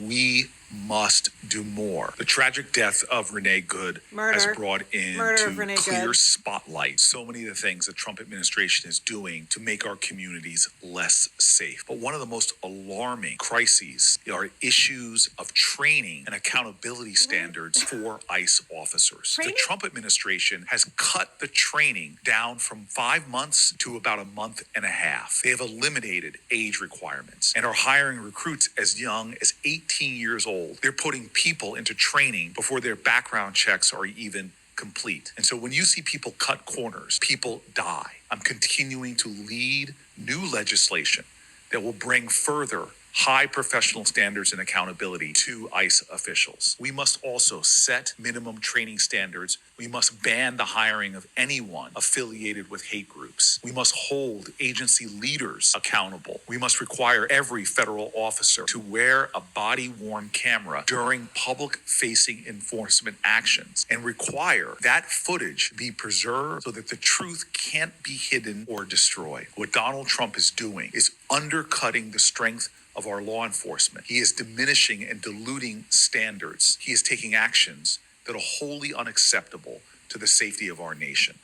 We must do more. The tragic death of Renee Good has brought into clear spotlight so many of the things the Trump administration is doing to make our communities less safe. But one of the most alarming crises are issues of training and accountability standards for ICE officers. The Trump administration has cut the training down from 5 months to about a month and a half. They have eliminated age requirements and are hiring recruits as young as 18 years old. They're putting people into training before their background checks are even complete. And so when you see people cut corners, people die. I'm continuing to lead new legislation that will bring further high professional standards and accountability to ICE officials. We must also set minimum training standards. We must ban the hiring of anyone affiliated with hate groups. We must hold agency leaders accountable. We must require every federal officer to wear a body-worn camera during public-facing enforcement actions and require that footage be preserved so that the truth can't be hidden or destroyed. What Donald Trump is doing is undercutting the strength of our law enforcement. He is diminishing and diluting standards. He is taking actions that are wholly unacceptable to the safety of our nation.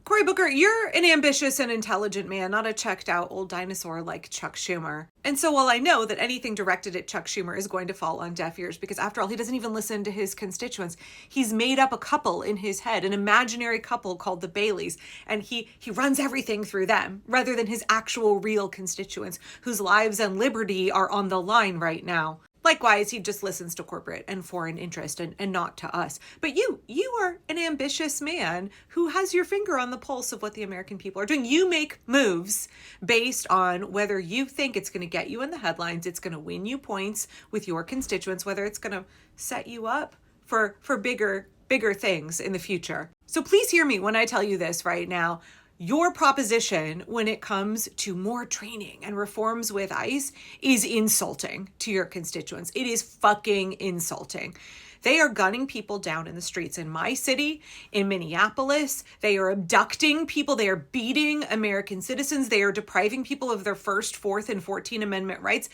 Cory Booker, you're an ambitious and intelligent man, not a checked out old dinosaur like Chuck Schumer. And so while I know that anything directed at Chuck Schumer is going to fall on deaf ears, because after all, he doesn't even listen to his constituents. He's made up a couple in his head, an imaginary couple called the Baileys, and he runs everything through them rather than his actual real constituents whose lives and liberty are on the line right now. Likewise, he just listens to corporate and foreign interest and not to us. But you are an ambitious man who has your finger on the pulse of what the American people are doing. You make moves based on whether you think it's going to get you in the headlines, it's going to win you points with your constituents, whether it's going to set you up for bigger things in the future. So please hear me when I tell you this right now. Your proposition when it comes to more training and reforms with ICE is insulting to your constituents. It is fucking insulting. They are gunning people down in the streets in my city, in Minneapolis. They are abducting people. They are beating American citizens. They are depriving people of their First, Fourth, and 14th Amendment rights.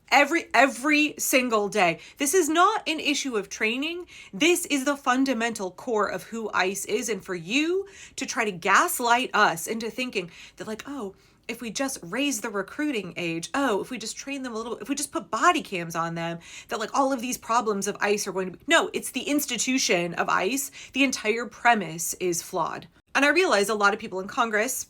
Every single day. This is not an issue of training. This is the fundamental core of who ICE is. And for you to try to gaslight us into thinking that like, oh, if we just raise the recruiting age, oh, if we just train them a little, if we just put body cams on them, that like all of these problems of ICE are going to be, no, it's the institution of ICE. The entire premise is flawed. And I realize a lot of people in Congress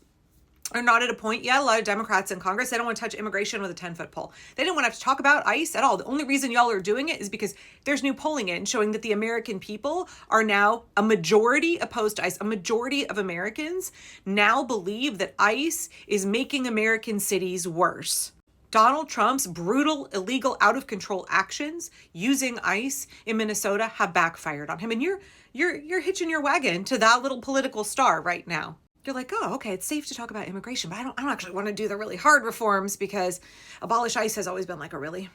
are not at a point yet. A lot of Democrats in Congress, they don't want to touch immigration with a 10-foot pole. They didn't want to have to talk about ICE at all. The only reason y'all are doing it is because there's new polling in showing that the American people are now a majority opposed to ICE. A majority of Americans now believe that ICE is making American cities worse. Donald Trump's brutal, illegal, out-of-control actions using ICE in Minnesota have backfired on him. And you're hitching your wagon to that little political star right now. You're like, oh, okay, it's safe to talk about immigration, but I don't actually want to do the really hard reforms because abolish ICE has always been like a really,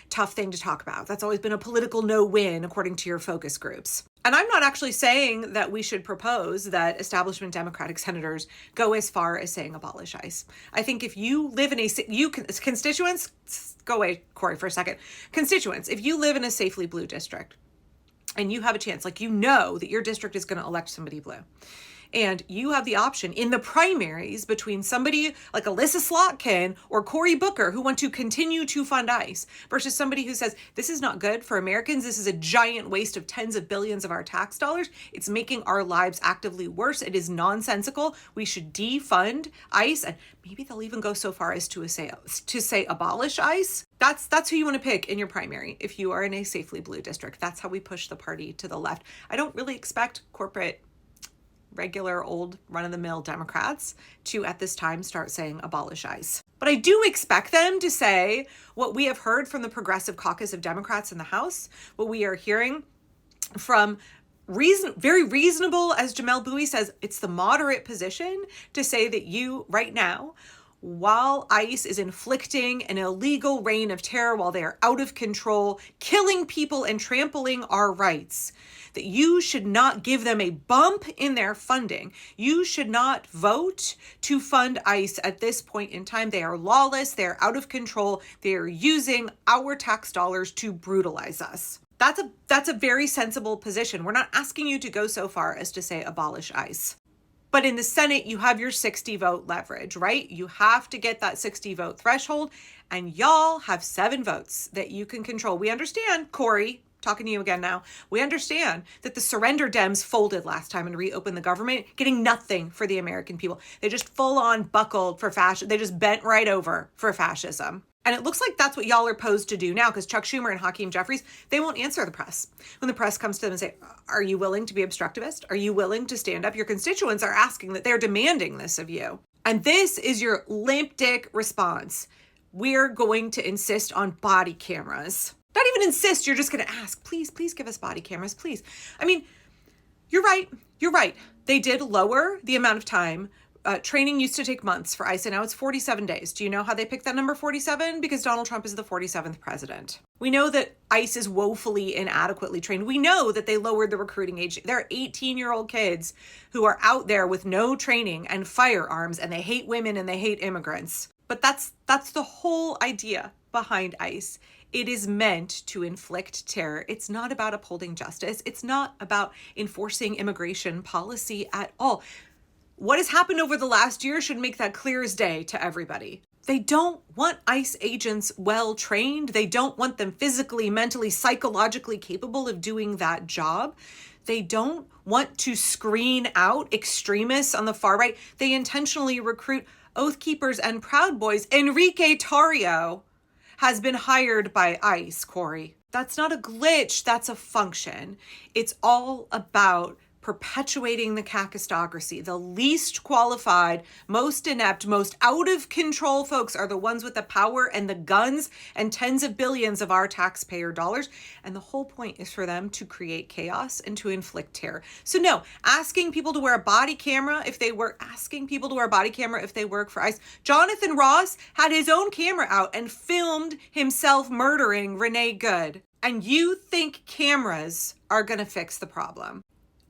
tough thing to talk about. That's always been a political no-win, according to your focus groups. And I'm not actually saying that we should propose that establishment Democratic senators go as far as saying abolish ICE. I think if you live in constituents, go away, Cory, for a second. Constituents, if you live in a safely blue district and you have a chance, like that your district is going to elect somebody blue, and you have the option in the primaries between somebody like Alyssa Slotkin or Cory Booker who want to continue to fund ICE versus somebody who says, this is not good for Americans. This is a giant waste of tens of billions of our tax dollars. It's making our lives actively worse. It is nonsensical. We should defund ICE. And maybe they'll even go so far as to say abolish ICE. That's who you want to pick in your primary if you are in a safely blue district. That's how we push the party to the left. I don't really expect corporate regular old run-of-the-mill Democrats to at this time start saying abolish ICE. But I do expect them to say what we have heard from the Progressive Caucus of Democrats in the House, what we are hearing from very reasonable, as Jamel Bowie says, it's the moderate position to say that you right now while ICE is inflicting an illegal reign of terror, while they are out of control, killing people and trampling our rights, that you should not give them a bump in their funding. You should not vote to fund ICE at this point in time. They are lawless. They are out of control. They are using our tax dollars to brutalize us. That's a very sensible position. We're not asking you to go so far as to say abolish ICE. But in the Senate, you have your 60 vote leverage, right? You have to get that 60 vote threshold, and y'all have 7 votes that you can control. We understand, Cory, talking to you again now, we understand that the surrender Dems folded last time and reopened the government, getting nothing for the American people. They just full on buckled for fascism. They just bent right over for fascism. And it looks like that's what y'all are posed to do now, because Chuck Schumer and Hakeem Jeffries, they won't answer the press. When the press comes to them and say, are you willing to be obstructivist? Are you willing to stand up? Your constituents are asking that, they're demanding this of you. And this is your limp dick response. We're going to insist on body cameras. Not even insist, you're just going to ask, please give us body cameras, please. I mean, you're right. They did lower the amount of time. Training used to take months for ICE, and now it's 47 days. Do you know how they picked that number 47? Because Donald Trump is the 47th president. We know that ICE is woefully inadequately trained. We know that they lowered the recruiting age. There are 18-year-old kids who are out there with no training and firearms, and they hate women and they hate immigrants. But that's the whole idea behind ICE. It is meant to inflict terror. It's not about upholding justice. It's not about enforcing immigration policy at all. What has happened over the last year should make that clear as day to everybody. They don't want ICE agents well trained. They don't want them physically, mentally, psychologically capable of doing that job. They don't want to screen out extremists on the far right. They intentionally recruit Oath Keepers and Proud Boys. Enrique Tarrio has been hired by ICE, Cory. That's not a glitch, that's a function. It's all about perpetuating the kakistocracy. The least qualified, most inept, most out of control folks are the ones with the power and the guns and tens of billions of our taxpayer dollars. And the whole point is for them to create chaos and to inflict terror. So no, asking people to wear a body camera if they work for ICE. Jonathan Ross had his own camera out and filmed himself murdering Renee Good. And you think cameras are going to fix the problem?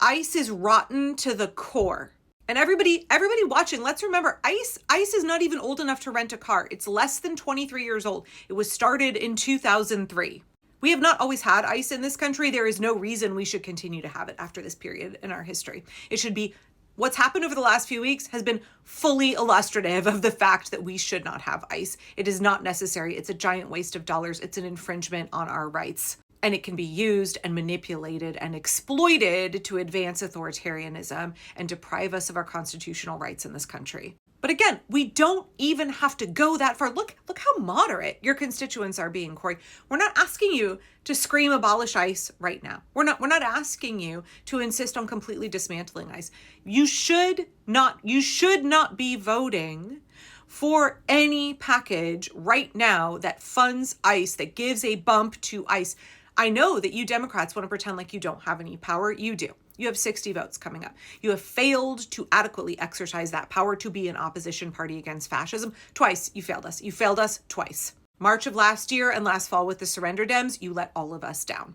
ICE is rotten to the core. And everybody watching, let's remember, ICE is not even old enough to rent a car. It's less than 23 years old. It was started in 2003. We have not always had ICE in this country. There is no reason we should continue to have it after this period in our history. It should be, what's happened over the last few weeks has been fully illustrative of the fact that we should not have ICE. It is not necessary. It's a giant waste of dollars. It's an infringement on our rights. And it can be used and manipulated and exploited to advance authoritarianism and deprive us of our constitutional rights in this country. But again, we don't even have to go that far. Look how moderate your constituents are being, Cory. We're not asking you to scream abolish ICE right now. We're not asking you to insist on completely dismantling ICE. You should not be voting for any package right now that funds ICE, that gives a bump to ICE. I know that you Democrats want to pretend like you don't have any power. You do. You have 60 votes coming up. You have failed to adequately exercise that power to be an opposition party against fascism. Twice, you failed us. You failed us twice. March of last year and last fall with the surrender Dems, you let all of us down.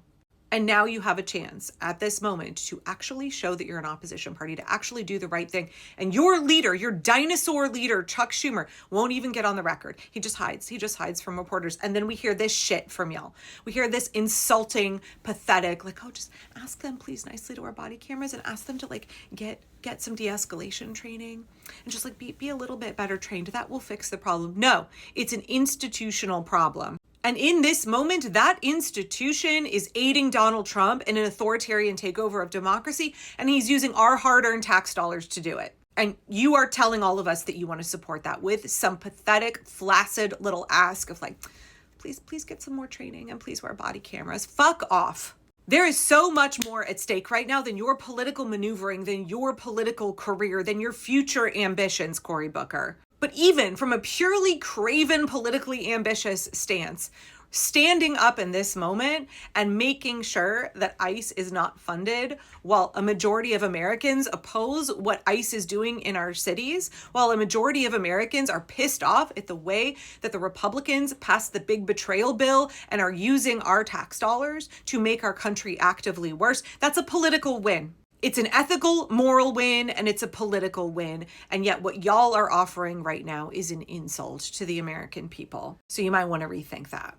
And now you have a chance at this moment to actually show that you're an opposition party, to actually do the right thing. And your leader, your dinosaur leader, Chuck Schumer, won't even get on the record. He just hides from reporters. And then we hear this shit from y'all. We hear this insulting, pathetic, like, oh, just ask them please nicely to wear body cameras and ask them to like get some de-escalation training and just like be a little bit better trained. That will fix the problem. No, it's an institutional problem. And in this moment, that institution is aiding Donald Trump in an authoritarian takeover of democracy, and he's using our hard-earned tax dollars to do it. And you are telling all of us that you want to support that with some pathetic, flaccid little ask of like, please get some more training and please wear body cameras. Fuck off. There is so much more at stake right now than your political maneuvering, than your political career, than your future ambitions, Cory Booker. But even from a purely craven, politically ambitious stance, standing up in this moment and making sure that ICE is not funded while a majority of Americans oppose what ICE is doing in our cities, while a majority of Americans are pissed off at the way that the Republicans passed the big betrayal bill and are using our tax dollars to make our country actively worse. That's a political win. It's an ethical, moral win, and it's a political win. And yet what y'all are offering right now is an insult to the American people. So you might want to rethink that.